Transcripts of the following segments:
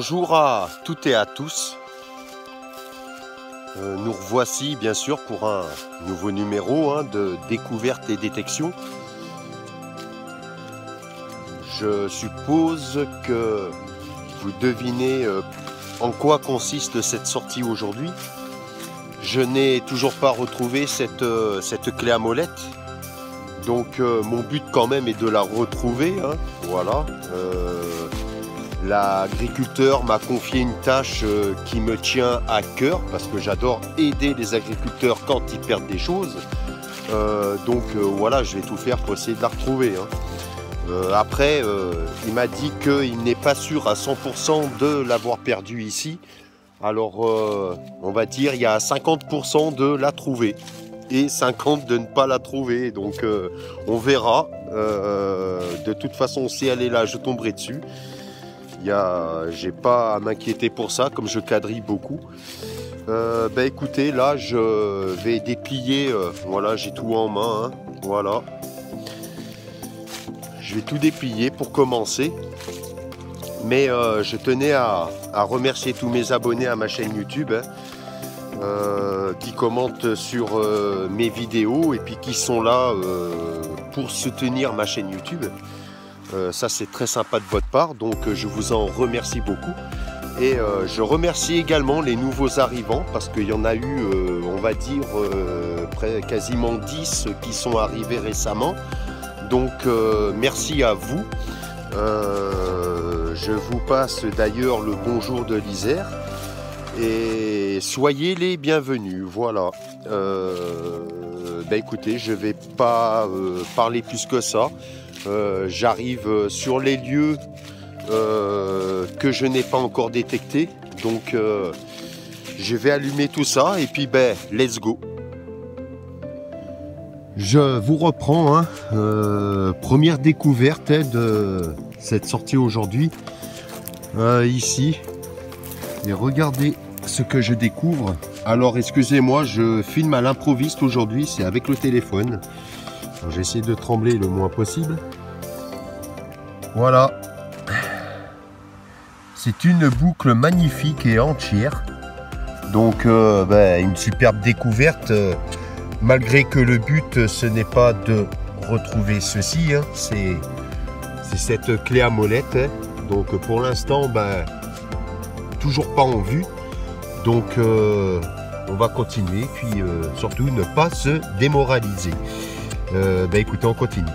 Bonjour à toutes et à tous. Nous revoici bien sûr pour un nouveau numéro de découverte et détection. Je suppose que vous devinez en quoi consiste cette sortie aujourd'hui. Je n'ai toujours pas retrouvé cette clé à molette. Donc mon but quand même est de la retrouver. Voilà. L'agriculteur m'a confié une tâche qui me tient à cœur parce que j'adore aider les agriculteurs quand ils perdent des choses. Voilà, je vais tout faire pour essayer de la retrouver. Après, il m'a dit qu'il n'est pas sûr à 100% de l'avoir perdue ici. Alors, on va dire il y a 50% de la trouver et 50% de ne pas la trouver. Donc, on verra. De toute façon, si elle est là, je tomberai dessus. J'ai pas à m'inquiéter pour ça, comme je quadrille beaucoup. Écoutez, là, je vais déplier. Voilà, j'ai tout en main. Voilà. Je vais tout déplier pour commencer. Mais je tenais à remercier tous mes abonnés à ma chaîne YouTube qui commentent sur mes vidéos et puis qui sont là pour soutenir ma chaîne YouTube. Ça, c'est très sympa de votre part, donc je vous en remercie beaucoup. Et je remercie également les nouveaux arrivants parce qu'il y en a eu, on va dire, quasiment 10 qui sont arrivés récemment. Donc merci à vous. Je vous passe d'ailleurs le bonjour de l'Isère et soyez les bienvenus. Voilà. Écoutez, je ne vais pas parler plus que ça. J'arrive sur les lieux que je n'ai pas encore détectés. Donc je vais allumer tout ça et puis let's go. Je vous reprends, première découverte de cette sortie aujourd'hui, ici, et regardez ce que je découvre. Alors excusez-moi, je filme à l'improviste aujourd'hui, c'est avec le téléphone. J'essaie de trembler le moins possible. Voilà, c'est une boucle magnifique et entière, donc une superbe découverte. Malgré que le but, ce n'est pas de retrouver ceci, c'est cette clé à molette. Donc pour l'instant, toujours pas en vue. Donc on va continuer, puis surtout ne pas se démoraliser. Écoutez, on continue.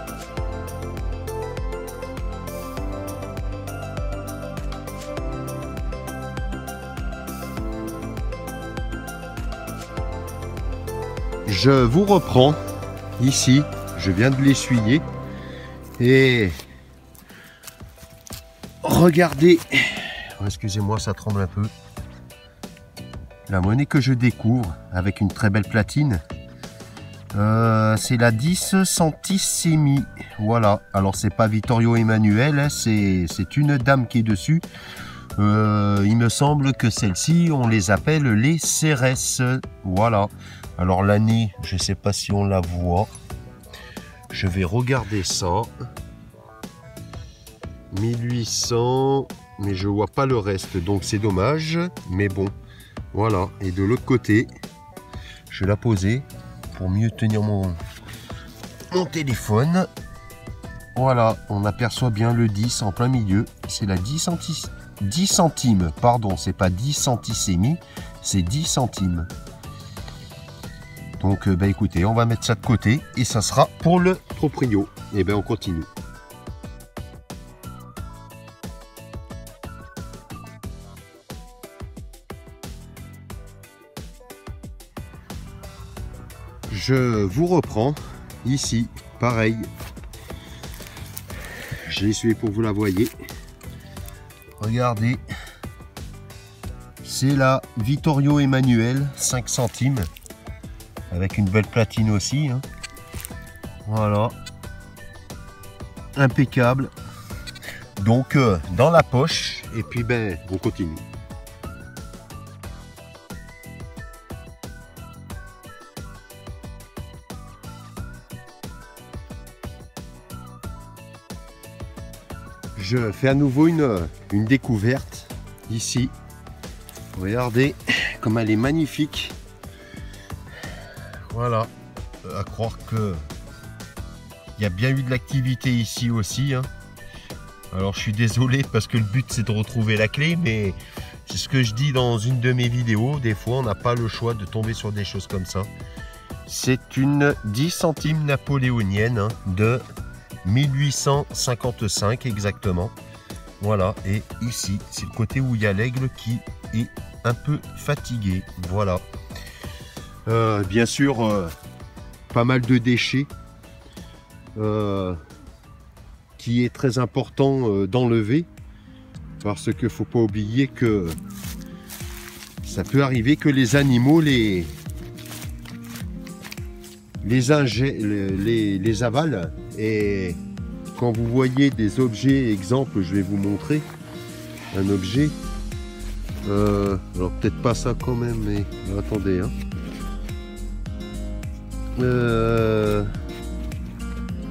Je vous reprends ici, je viens de l'essuyer et regardez, excusez-moi, ça tremble un peu, la monnaie que je découvre avec une très belle platine. C'est la 10 centissimi. Voilà, alors c'est pas Vittorio Emanuele, c'est une dame qui est dessus. Il me semble que celles-ci, on les appelle les Cérès. Voilà. Alors l'année, je ne sais pas si on la voit. Je vais regarder ça. 1800, mais je vois pas le reste, donc c'est dommage. Mais bon, voilà. Et de l'autre côté, je vais la poser pour mieux tenir mon téléphone. Voilà, on aperçoit bien le 10 en plein milieu. C'est la 10 centimes, pardon, c'est pas 10 centissimi, c'est 10 centimes. Donc écoutez, on va mettre ça de côté et ça sera pour le proprio. Et on continue. Je vous reprends ici, pareil. J'ai essuyé pour que vous la voyez. Regardez, c'est la Vittorio Emanuele 5 centimes avec une belle platine aussi. Voilà, impeccable. Donc dans la poche et puis on continue. Je fais à nouveau une découverte ici. Regardez comme elle est magnifique. Voilà, à croire que il y a bien eu de l'activité ici aussi, hein. Alors je suis désolé parce que le but c'est de retrouver la clé, mais c'est ce que je dis dans une de mes vidéos. Des fois on n'a pas le choix de tomber sur des choses comme ça. C'est une 10 centimes napoléonienne, hein, de 1855 exactement. Voilà, et ici c'est le côté où il y a l'aigle qui est un peu fatigué. Voilà. Bien sûr, pas mal de déchets qui est très important d'enlever, parce qu'il ne faut pas oublier que ça peut arriver que les animaux les avalent. Et quand vous voyez des objets, exemple, je vais vous montrer un objet, alors peut-être pas ça quand même, mais attendez, hein.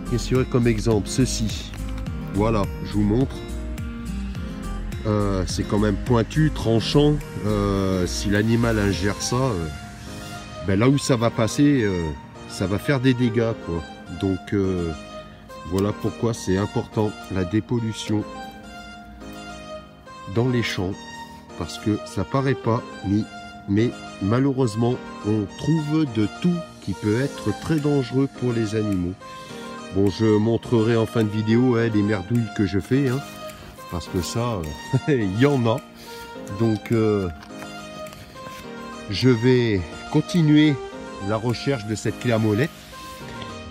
Qu'est-ce qu'il y aurait comme exemple? Ceci, voilà, je vous montre. C'est quand même pointu, tranchant. Si l'animal ingère ça, ben là où ça va passer, ça va faire des dégâts, quoi. Donc voilà pourquoi c'est important la dépollution dans les champs, parce que ça paraît pas, mais malheureusement on trouve de tout qui peut être très dangereux pour les animaux. Bon, je montrerai en fin de vidéo, hein, les merdouilles que je fais, hein, parce que ça, il y en a. Donc je vais continuer la recherche de cette clé à molette,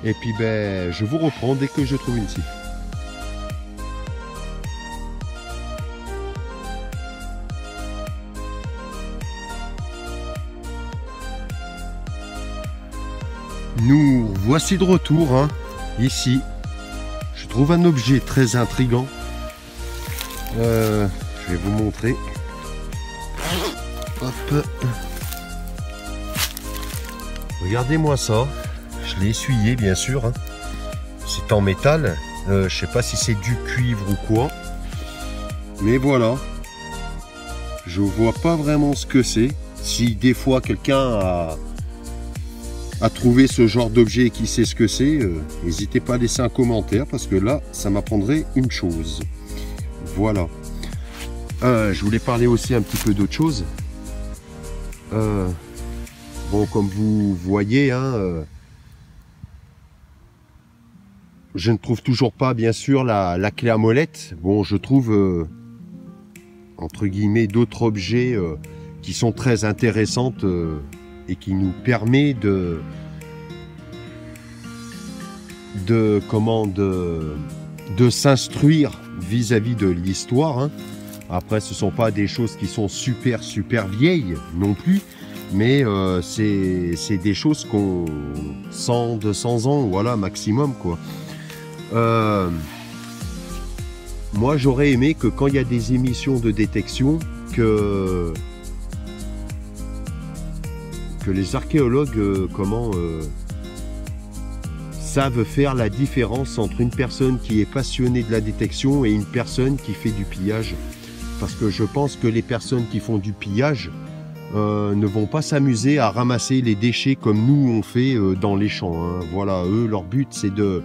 et puis ben je vous reprends dès que je trouve une scie. Nous voici de retour, hein, ici. Je trouve un objet très intriguant. Je vais vous montrer. Hop. Regardez-moi ça. Je l'ai essuyé, bien sûr, hein. C'est en métal. Je sais pas si c'est du cuivre ou quoi. Mais voilà. Je vois pas vraiment ce que c'est. Si des fois quelqu'un a trouvé ce genre d'objet et qui sait ce que c'est, n'hésitez pas à laisser un commentaire, parce que là, ça m'apprendrait une chose. Voilà. Je voulais parler aussi un petit peu d'autre chose. Bon, comme vous voyez, hein, je ne trouve toujours pas, bien sûr, la clé à molette. Bon, je trouve, entre guillemets, d'autres objets qui sont très intéressantes et qui nous permet de s'instruire vis-à-vis de l'histoire, hein. Après, ce ne sont pas des choses qui sont super vieilles non plus, mais c'est des choses qu'on 100, 200 ans, voilà, maximum, quoi. Moi, j'aurais aimé que quand il y a des émissions de détection, que les archéologues savent faire la différence entre une personne qui est passionnée de la détection et une personne qui fait du pillage. Parce que je pense que les personnes qui font du pillage ne vont pas s'amuser à ramasser les déchets comme nous on fait dans les champs, hein. Voilà, eux, leur but c'est de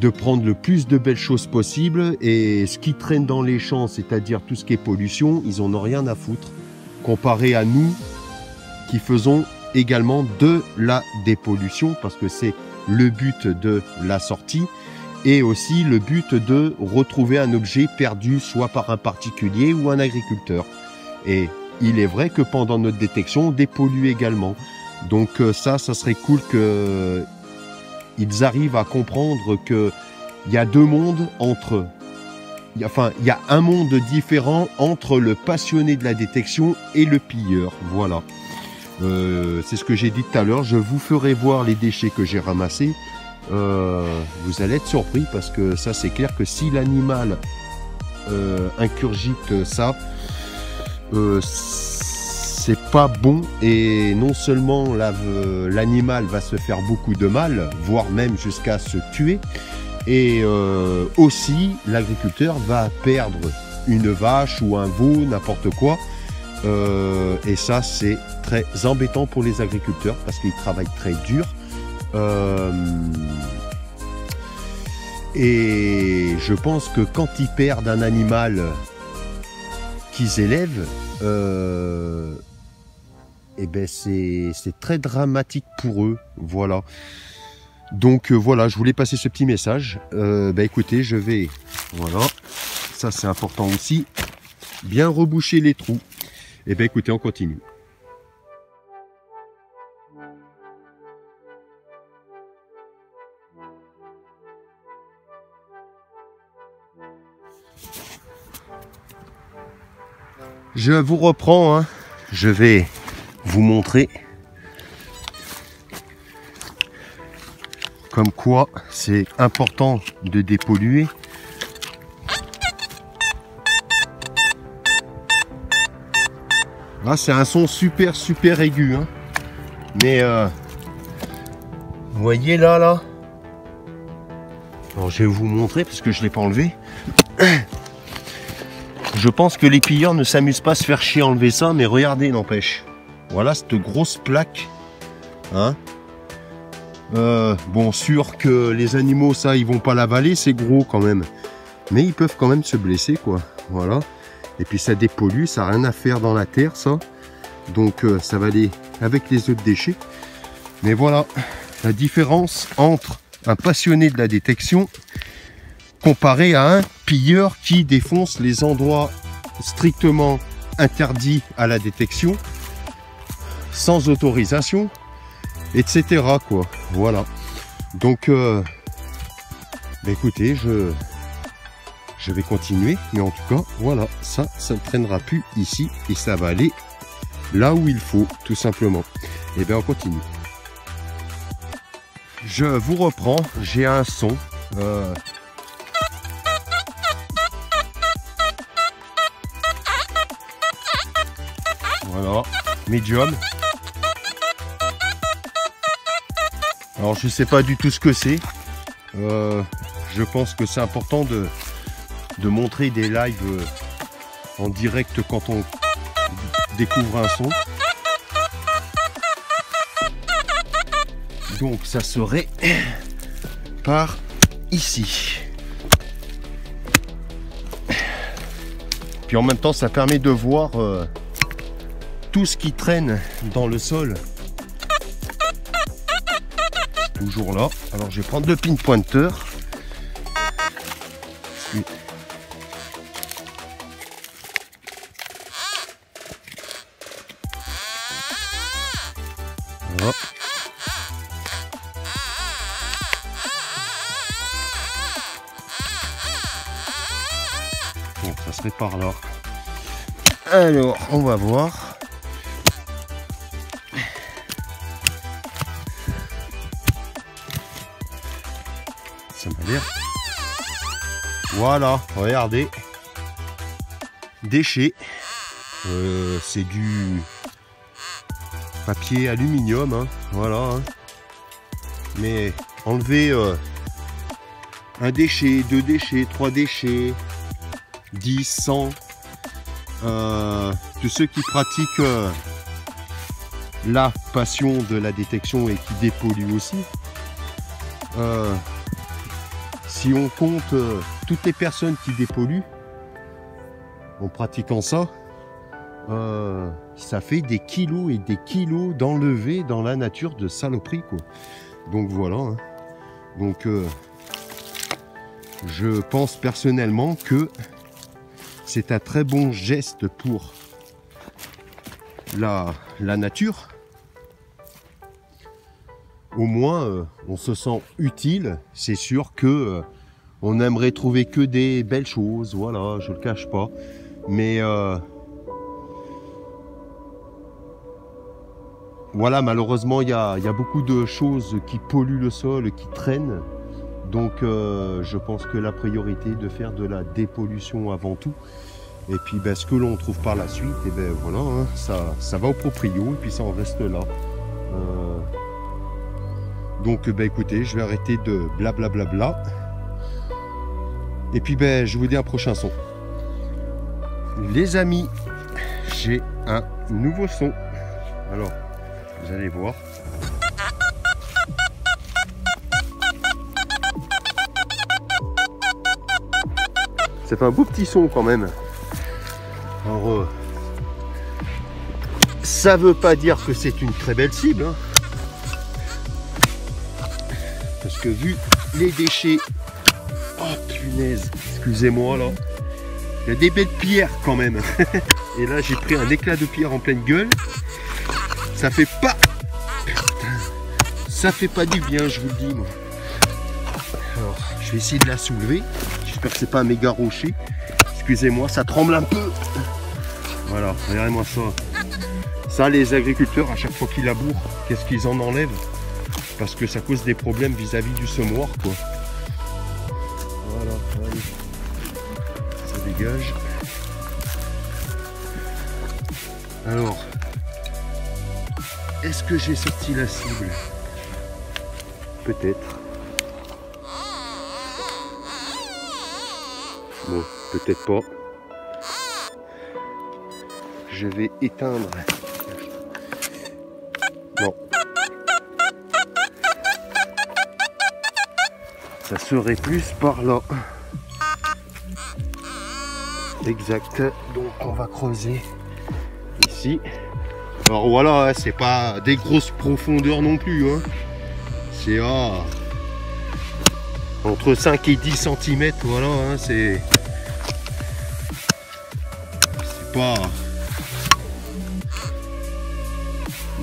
prendre le plus de belles choses possibles, et ce qui traîne dans les champs, c'est-à-dire tout ce qui est pollution, ils en ont rien à foutre, comparé à nous qui faisons également de la dépollution, parce que c'est le but de la sortie, et aussi le but de retrouver un objet perdu, soit par un particulier ou un agriculteur. Et il est vrai que pendant notre détection, on dépollue également. Donc ça serait cool qu'ils arrivent à comprendre qu'il y a deux mondes entre... Enfin, il y a un monde différent entre le passionné de la détection et le pilleur. Voilà. C'est ce que j'ai dit tout à l'heure. Je vous ferai voir les déchets que j'ai ramassés. Vous allez être surpris, parce que ça, c'est clair que si l'animal incurgite ça, c'est pas bon, et non seulement l'animal va se faire beaucoup de mal, voire même jusqu'à se tuer, et aussi l'agriculteur va perdre une vache ou un veau, n'importe quoi. Et ça, c'est très embêtant pour les agriculteurs parce qu'ils travaillent très dur. Et je pense que quand ils perdent un animal qu'ils élèvent, et ben c'est très dramatique pour eux. Voilà. Donc voilà, je voulais passer ce petit message. Écoutez, je vais, voilà, ça c'est important aussi, bien reboucher les trous. Et écoutez, on continue. Je vous reprends, hein. Je vais vous montrer comme quoi c'est important de dépolluer. Là, c'est un son super aigu, hein. Mais vous voyez là. Alors, je vais vous montrer parce que je ne l'ai pas enlevé. Je pense que les pilleurs ne s'amusent pas à se faire chier à enlever ça, mais regardez, n'empêche. Voilà cette grosse plaque. Hein. Bon, sûr que les animaux, ça, ils vont pas l'avaler, c'est gros quand même. Mais ils peuvent quand même se blesser, quoi. Voilà. Et puis ça dépollue, ça n'a rien à faire dans la terre, ça. Donc ça va aller avec les autres déchets. Mais voilà la différence entre un passionné de la détection comparé à un pilleur qui défonce les endroits strictement interdits à la détection, sans autorisation, etc. quoi. Voilà. Donc, écoutez, je vais continuer, mais en tout cas, voilà, ça ne traînera plus ici et ça va aller là où il faut, tout simplement. Et bien, on continue. Je vous reprends, j'ai un son. Voilà, médium. Alors je sais pas du tout ce que c'est. Je pense que c'est important de montrer des lives en direct quand on découvre un son. Donc ça serait par ici. Puis en même temps ça permet de voir tout ce qui traîne dans le sol. Toujours là. Alors je vais prendre le pinpointer. Voilà. Bon, ça serait par là. Alors, on va voir. Ça m'a l'air. Voilà, regardez. Déchets. C'est du papier aluminium, hein. Voilà. Hein. Mais enlever un déchet, 2 déchets, 3 déchets, 10, 100. Tous ceux qui pratiquent la passion de la détection et qui dépolluent aussi. Si on compte toutes les personnes qui dépolluent en pratiquant ça, ça fait des kilos et des kilos d'enlever dans la nature de saloperies, quoi. Donc voilà. Hein. Donc je pense personnellement que c'est un très bon geste pour la nature. Au moins, on se sent utile. C'est sûr que on aimerait trouver que des belles choses. Voilà, je le cache pas. Mais voilà, malheureusement, il y a beaucoup de choses qui polluent le sol, qui traînent. Donc, je pense que la priorité est de faire de la dépollution avant tout. Et puis, ce que l'on trouve par la suite, et voilà, hein, ça va au proprio et puis ça en reste là. Donc, écoutez, je vais arrêter de blablabla. Et puis, je vous dis un prochain son. Les amis, j'ai un nouveau son. Alors, vous allez voir. Ça fait un beau petit son quand même. Alors, ça veut pas dire que c'est une très belle cible, hein. Parce que vu les déchets, oh punaise, excusez-moi là, il y a des belles pierres quand même. Et là j'ai pris un éclat de pierre en pleine gueule. Ça fait pas, putain, ça fait pas du bien, je vous le dis moi. Alors je vais essayer de la soulever. J'espère que c'est pas un méga rocher. Excusez-moi, ça tremble un peu. Voilà, regardez-moi ça. Ça, les agriculteurs, à chaque fois qu'ils labourent, qu'est-ce qu'ils en enlèvent? Parce que ça cause des problèmes vis-à-vis du semoir, quoi. Voilà, allez. Ça dégage. Alors, est-ce que j'ai sorti la cible? Peut-être. Bon, peut-être pas. Je vais éteindre. Non. Ça serait plus par là. Exact. Donc on va creuser ici. Alors voilà, c'est pas des grosses profondeurs non plus, hein. C'est entre 5 et 10 cm, voilà, hein, c'est pas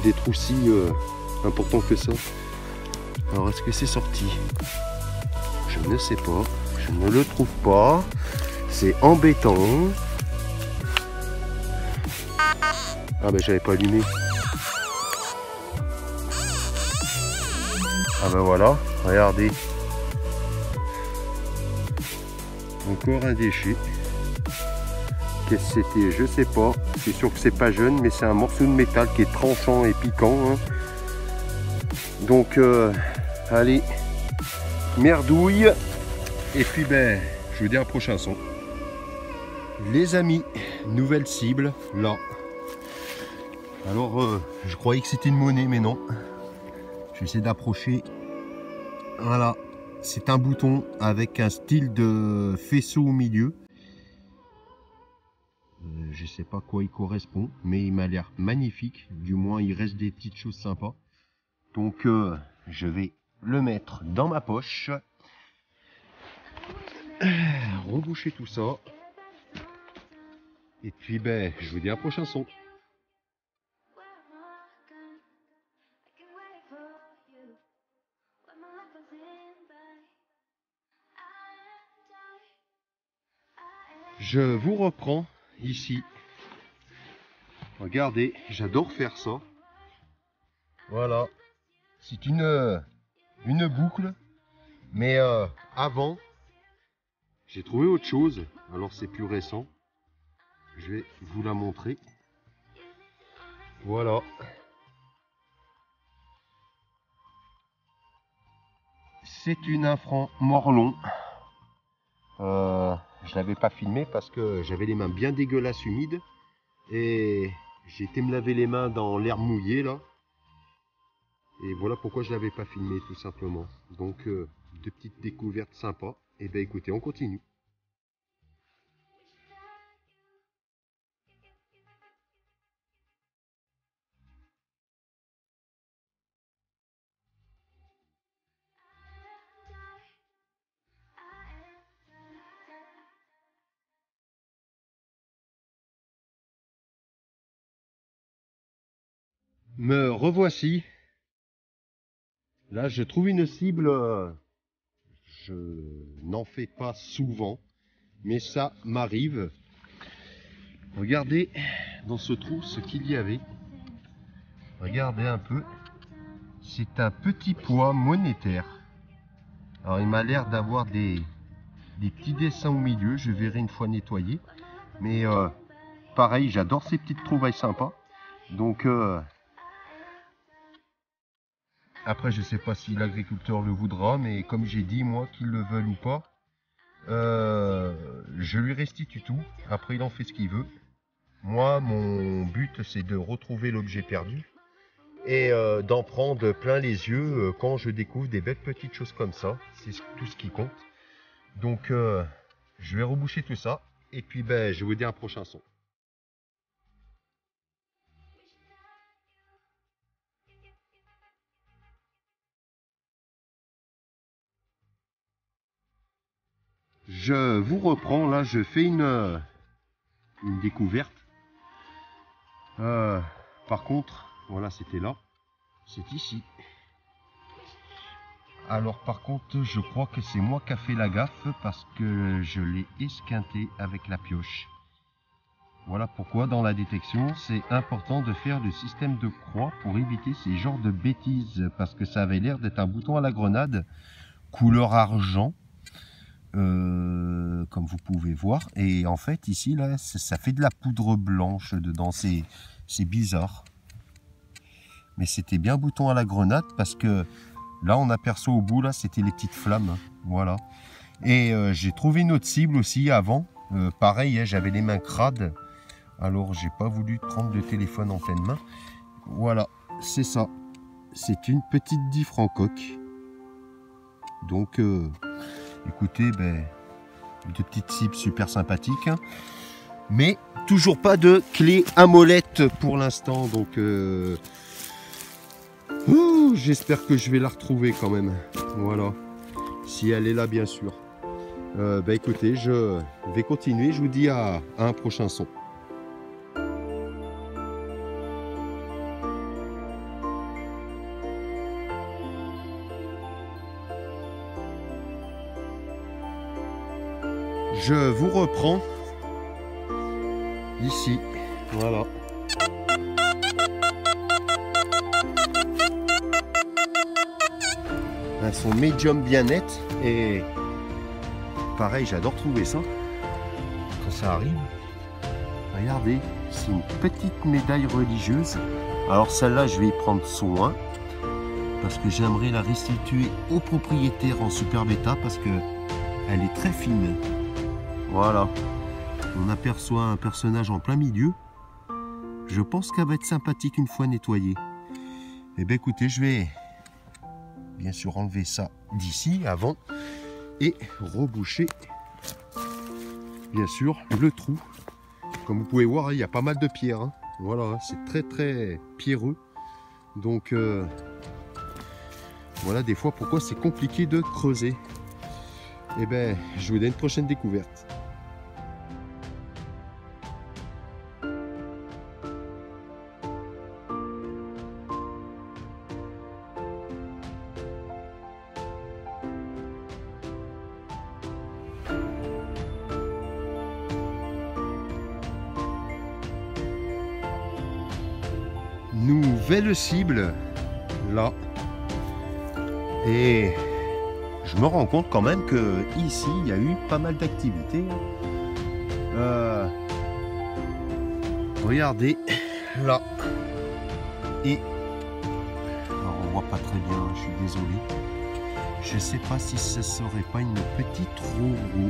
des trous si importants que ça. Alors est-ce que c'est sorti? Je ne sais pas, je ne le trouve pas. C'est embêtant. Ah ben j'avais pas allumé. Ah ben voilà, regardez. Encore un déchet. Qu'est-ce que c'était? Je sais pas. C'est sûr que c'est pas jeune, mais c'est un morceau de métal qui est tranchant et piquant, hein. Donc allez, merdouille. Et puis ben, je vous dis à un prochain son. Les amis, nouvelle cible, là. Alors, je croyais que c'était une monnaie, mais non. Je vais essayer d'approcher. Voilà, c'est un bouton avec un style de faisceau au milieu. Je sais pas à quoi il correspond, mais il m'a l'air magnifique. Du moins, il reste des petites choses sympas. Donc, je vais le mettre dans ma poche. Reboucher tout ça. Et puis, ben, je vous dis à un prochain son. Je vous reprends ici. Regardez, j'adore faire ça. Voilà. C'est une boucle. Mais avant, j'ai trouvé autre chose. Alors c'est plus récent. Je vais vous la montrer. Voilà. C'est une infran morlon. Je l'avais pas filmé parce que j'avais les mains bien dégueulasses humides. Et j'ai été me laver les mains dans l'air mouillé là. Et voilà pourquoi je l'avais pas filmé tout simplement. Donc deux petites découvertes sympas. Et ben écoutez, on continue. Me revoici. Là, je trouve une cible. Je n'en fais pas souvent, mais ça m'arrive. Regardez dans ce trou ce qu'il y avait. Regardez un peu. C'est un petit poids monétaire. Alors, il m'a l'air d'avoir des petits dessins au milieu. Je verrai une fois nettoyé. Mais pareil, j'adore ces petites trouvailles sympas. Donc après, je sais pas si l'agriculteur le voudra, mais comme j'ai dit, moi, qu'ils le veulent ou pas, Je lui restitue tout. Après, il en fait ce qu'il veut. Moi, mon but, c'est de retrouver l'objet perdu et d'en prendre plein les yeux quand je découvre des belles petites choses comme ça. C'est tout ce qui compte. Donc, je vais reboucher tout ça. Et puis, ben, je vous dis un prochain son. Je vous reprends, là, je fais une découverte. Par contre, voilà, c'était là. C'est ici. Alors par contre, je crois que c'est moi qui a fait la gaffe parce que je l'ai esquinté avec la pioche. Voilà pourquoi dans la détection, c'est important de faire le système de croix pour éviter ces genres de bêtises. Parce que ça avait l'air d'être un bouton à la grenade, couleur argent, comme vous pouvez voir. Et en fait, ici, là, ça fait de la poudre blanche dedans. C'est bizarre. Mais c'était bien bouton à la grenade parce que là, on aperçoit au bout, là, c'était les petites flammes. Hein, voilà. Et j'ai trouvé une autre cible aussi avant. Pareil, hein, j'avais les mains crades. Alors, j'ai pas voulu prendre le téléphone en pleine main. Voilà, c'est ça. C'est une petite 10 francs coque. Donc, écoutez, ben, de petites cibles super sympathiques. Hein. Mais toujours pas de clé à molette pour l'instant. Donc, j'espère que je vais la retrouver quand même. Voilà. Si elle est là, bien sûr. Ben, écoutez, je vais continuer. Je vous dis à un prochain son. Je vous reprends ici, voilà. Un son médium bien net et pareil, j'adore trouver ça quand ça arrive. Regardez, c'est une petite médaille religieuse. Alors celle-là, je vais y prendre soin parce que j'aimerais la restituer au propriétaire en super bêta parce que elle est très fine. Voilà, on aperçoit un personnage en plein milieu. Je pense qu'elle va être sympathique une fois nettoyée. Eh bien écoutez, je vais bien sûr enlever ça d'ici avant et reboucher bien sûr le trou. Comme vous pouvez voir, il y a pas mal de pierres. Hein. Voilà, c'est très très pierreux. Donc voilà des fois pourquoi c'est compliqué de creuser. Eh bien, je vous donne une prochaine découverte. Nouvelle cible là et je me rends compte quand même que ici il y a eu pas mal d'activités. Regardez là et alors on voit pas très bien, je suis désolé, je sais pas si ce serait pas une petite roue,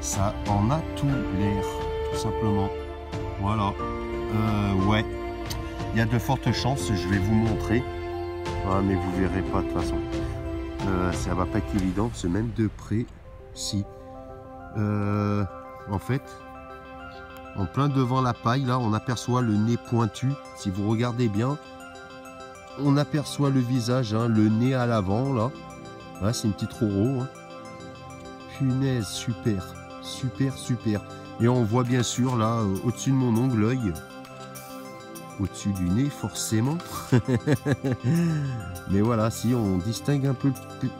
ça en a tout l'air tout simplement. Voilà, ouais. Il y a de fortes chances, je vais vous montrer. Ah, mais vous verrez pas de toute façon. Ça va pas être évident, c'est même de près. Si. En fait, en plein devant la paille, là, on aperçoit le nez pointu. Si vous regardez bien, on aperçoit le visage, hein, le nez à l'avant, là. Là, c'est une petite roro. Hein. Punaise, super. Super, super. Et on voit bien sûr, là, au-dessus de mon ongle, l'œil. Au-dessus du nez forcément. Mais voilà, si on distingue un peu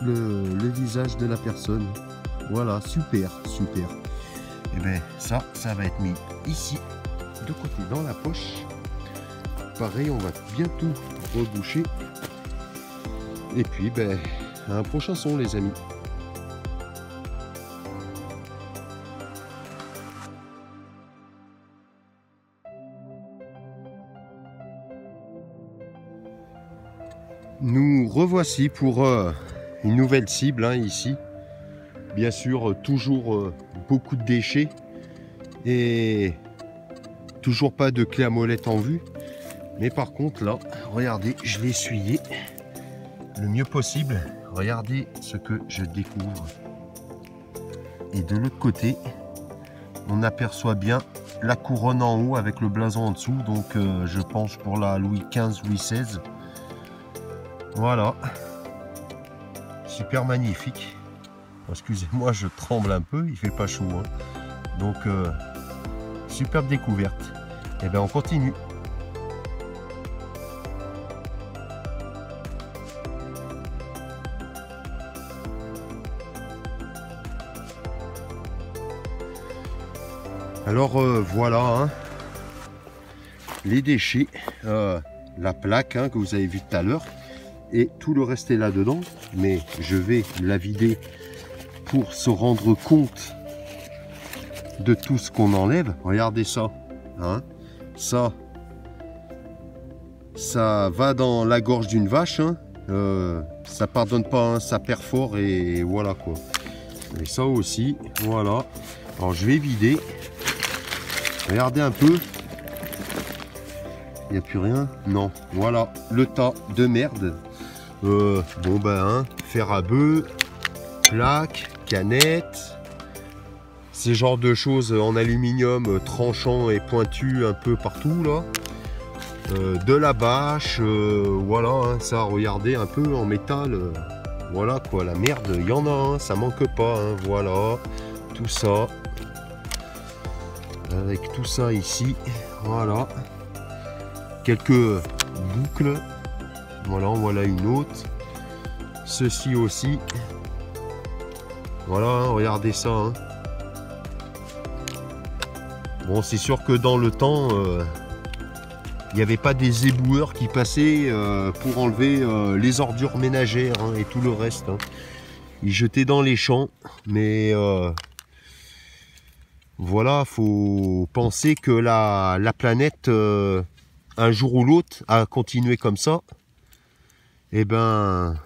le visage de la personne. Voilà, super, super. Et bien ça va être mis ici, de côté dans la poche. Pareil, on va bientôt reboucher. Et puis, ben, à un prochain son les amis. Nous revoici pour une nouvelle cible hein, ici. bien sûr, toujours beaucoup de déchets et toujours pas de clé à molette en vue. Mais par contre là, regardez, je vais essuyer le mieux possible. Regardez ce que je découvre. Et de l'autre côté, on aperçoit bien la couronne en haut avec le blason en dessous. Donc je pense pour la Louis XV, Louis XVI. Voilà. Super magnifique. Excusez-moi, je tremble un peu, il fait pas chaud. Hein. Donc, superbe découverte. Et bien, on continue. Alors, voilà, hein, les déchets, la plaque hein, que vous avez vue tout à l'heure, et tout le reste est là-dedans. Mais je vais la vider pour se rendre compte de tout ce qu'on enlève. Regardez ça, hein. Ça va dans la gorge d'une vache, hein. Ça pardonne pas, hein, ça perfore et voilà quoi. Et ça aussi, voilà. Alors je vais vider. Regardez un peu. Il n'y a plus rien? Non. Voilà, le tas de merde. Bon ben, hein, fer à bœuf, plaques, canettes, ces genres de choses en aluminium tranchant et pointu un peu partout là. De la bâche, voilà, hein, ça regardez un peu en métal, voilà quoi, la merde, il y en a, hein, ça manque pas, hein, voilà, tout ça, avec tout ça ici, voilà, quelques boucles, voilà une autre, ceci aussi, voilà, hein, regardez ça, hein. Bon, c'est sûr que dans le temps, il n'y avait pas des éboueurs qui passaient pour enlever les ordures ménagères hein, et tout le reste. Hein. Ils jetaient dans les champs, mais voilà, faut penser que la planète, un jour ou l'autre, a continué comme ça. Et ben,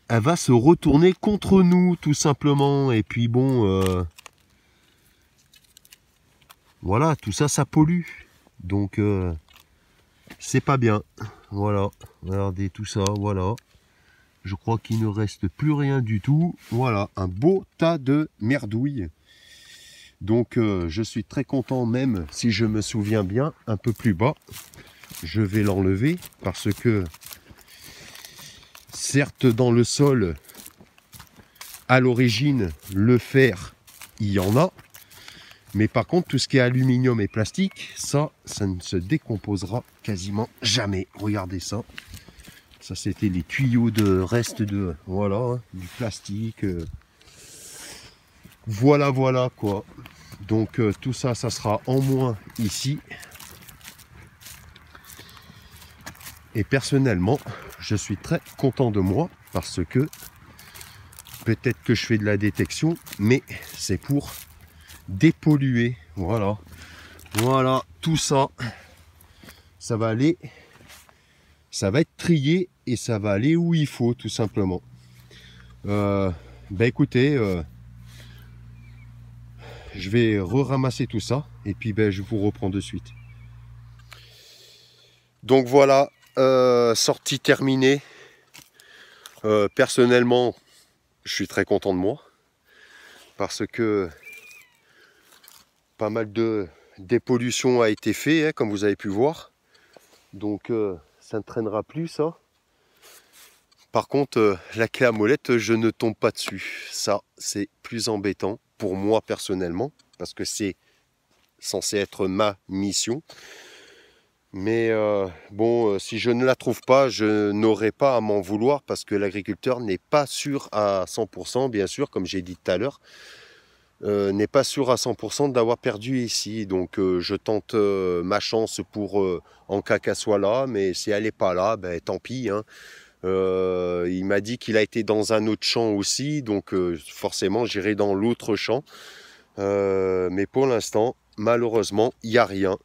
elle va se retourner contre nous, tout simplement. Et puis bon, voilà, tout ça, ça pollue. Donc, c'est pas bien. Voilà, regardez tout ça, voilà. Je crois qu'il ne reste plus rien du tout. Voilà, un beau tas de merdouilles. Donc, je suis très content, même si je me souviens bien, un peu plus bas. Je vais l'enlever parce que, certes, dans le sol, à l'origine, le fer, il y en a. Mais par contre, tout ce qui est aluminium et plastique, ça ne se décomposera quasiment jamais. Regardez ça. Ça, c'était les tuyaux de reste de, voilà, hein, du plastique. Voilà, quoi. Donc, tout ça, ça sera en moins ici. Et personnellement, je suis très content de moi parce que peut-être que je fais de la détection, mais c'est pour dépolluer, voilà, tout ça, ça va aller, ça va être trié et ça va aller où il faut, tout simplement. Ben écoutez, je vais ramasser tout ça et puis ben je vous reprends de suite. Donc voilà, sortie terminée. Personnellement, je suis très content de moi parce que pas mal de dépollution a été fait, hein, comme vous avez pu voir. Donc ça ne traînera plus ça. Par contre, la clé à molette, je ne tombe pas dessus. Ça, c'est plus embêtant pour moi personnellement, parce que c'est censé être ma mission. Mais bon, si je ne la trouve pas, je n'aurai pas à m'en vouloir, parce que l'agriculteur n'est pas sûr à 100%, bien sûr, comme j'ai dit tout à l'heure. N'est pas sûr à 100% d'avoir perdu ici, donc je tente ma chance pour en cas qu'elle soit là, mais si elle n'est pas là, ben tant pis, hein. Il m'a dit qu'il a été dans un autre champ aussi, donc forcément j'irai dans l'autre champ, mais pour l'instant malheureusement il n'y a rien.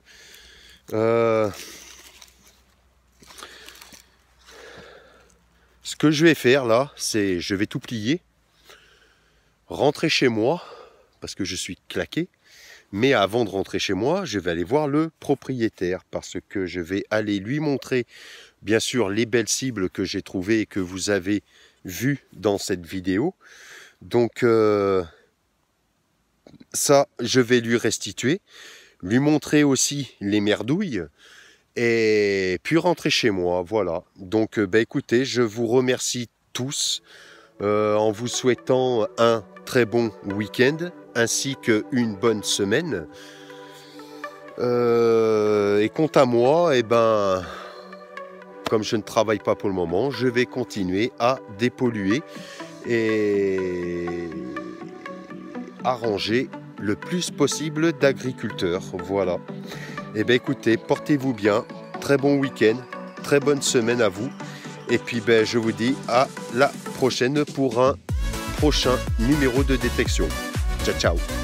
Ce que je vais faire là, c'est je vais tout plier, rentrer chez moi, parce que je suis claqué. Mais avant de rentrer chez moi, je vais aller voir le propriétaire, parce que je vais aller lui montrer, bien sûr, les belles cibles que j'ai trouvées et que vous avez vues dans cette vidéo. Donc ça, je vais lui restituer, lui montrer aussi les merdouilles, et puis rentrer chez moi, voilà. Donc écoutez, je vous remercie tous en vous souhaitant un très bon week-end ainsi qu'une bonne semaine. Et quant à moi, comme je ne travaille pas pour le moment, je vais continuer à dépolluer et arranger le plus possible d'agriculteurs. Voilà. Et écoutez, portez-vous bien, très bon week-end, très bonne semaine à vous. Et puis je vous dis à la prochaine pour un prochain numéro de détection. Ciao, ciao.